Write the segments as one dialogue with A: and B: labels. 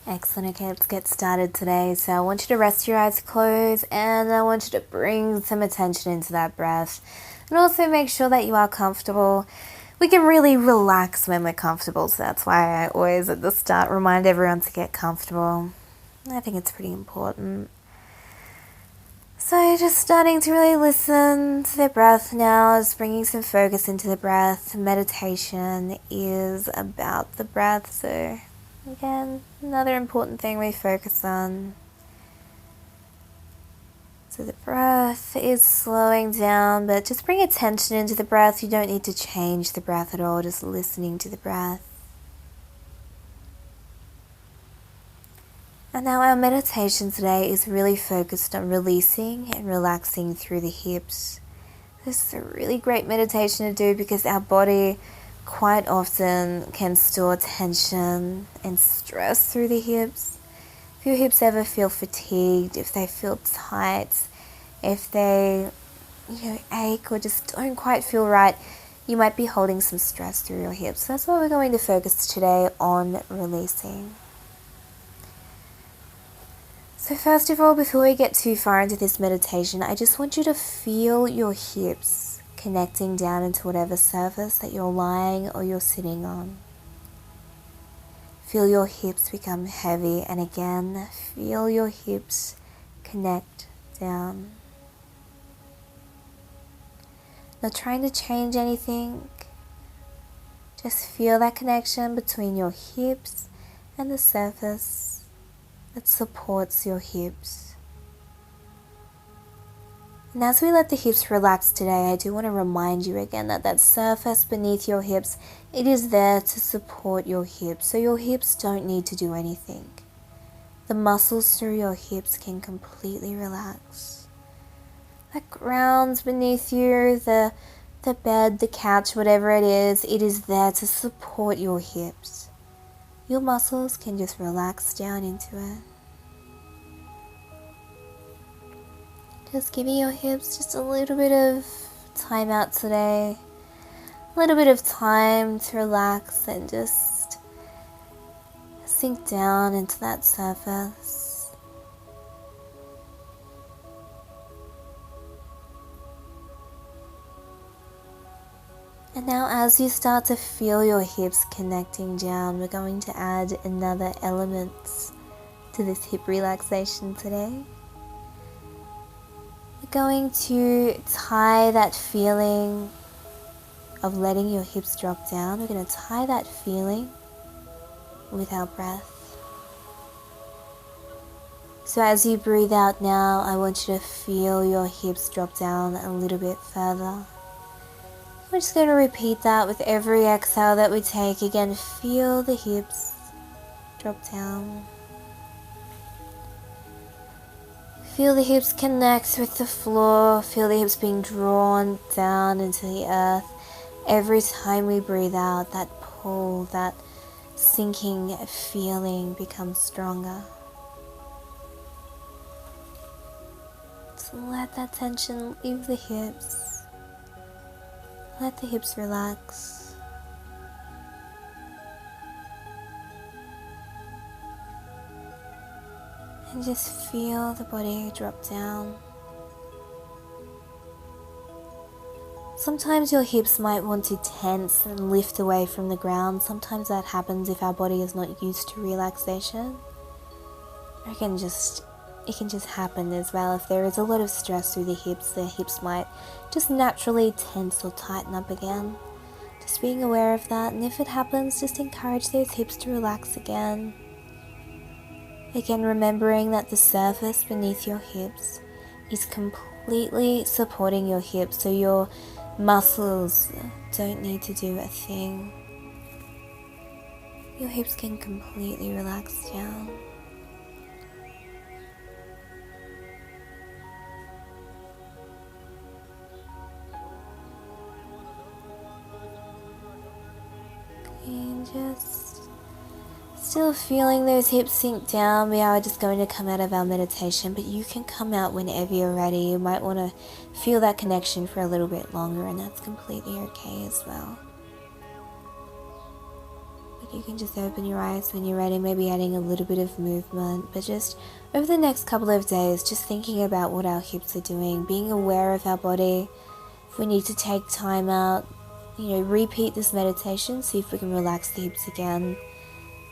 A: Excellent. Okay, let's get started today. So I want you to rest your eyes closed and I want you to bring some attention into that breath. And also make sure that you are comfortable. We can really relax when we're comfortable, so that's why I always at the start remind everyone to get comfortable. I think it's pretty important. So just starting to really listen to the breath now, just bringing some focus into the breath. Meditation is about the breath, so again, another important thing we focus on. So the breath is slowing down, but just bring attention into the breath. You don't need to change the breath at all, just listening to the breath. And now our meditation today is really focused on releasing and relaxing through the hips. This is a really great meditation to do because our body quite often can store tension and stress through the hips. If your hips ever feel fatigued, if they feel tight, if they ache or just don't quite feel right, you might be holding some stress through your hips. So that's what we're going to focus today on, releasing. So first of all, before we get too far into this meditation, I just want you to feel your hips connecting down into whatever surface that you're lying or you're sitting on. Feel your hips become heavy, and again, feel your hips connect down. Not trying to change anything, just feel that connection between your hips and the surface that supports your hips. And as we let the hips relax today, I do want to remind you again that that surface beneath your hips, it is there to support your hips, so your hips don't need to do anything. The muscles through your hips can completely relax. That ground beneath you, the bed, the couch, whatever it is there to support your hips. Your muscles can just relax down into it. Just giving your hips just a little bit of time out today. A little bit of time to relax and just sink down into that surface. And now as you start to feel your hips connecting down, we're going to add another element to this hip relaxation today. We're going to tie that feeling of letting your hips drop down. We're going to tie that feeling with our breath. So as you breathe out now, I want you to feel your hips drop down a little bit further. We're just going to repeat that with every exhale that we take. Again, feel the hips drop down. Feel the hips connect with the floor. Feel the hips being drawn down into the earth. Every time we breathe out, that pull, that sinking feeling becomes stronger. So let that tension leave the hips. Let the hips relax. And just feel the body drop down. Sometimes your hips might want to tense and lift away from the ground. Sometimes that happens if our body is not used to relaxation. It can just happen as well. If there is a lot of stress through the hips might just naturally tense or tighten up again. Just being aware of that, and if it happens, just encourage those hips to relax again. Again, remembering that the surface beneath your hips is completely supporting your hips, so your muscles don't need to do a thing. Your hips can completely relax down. And just still feeling those hips sink down. We are just going to come out of our meditation, but you can come out whenever you're ready. You might want to feel that connection for a little bit longer, and that's completely okay as well. You can just open your eyes when you're ready, maybe adding a little bit of movement, but just over the next couple of days, just thinking about what our hips are doing, being aware of our body. If we need to take time out, repeat this meditation, see if we can relax the hips again.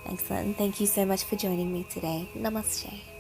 A: Excellent. Thank you so much for joining me today. Namaste.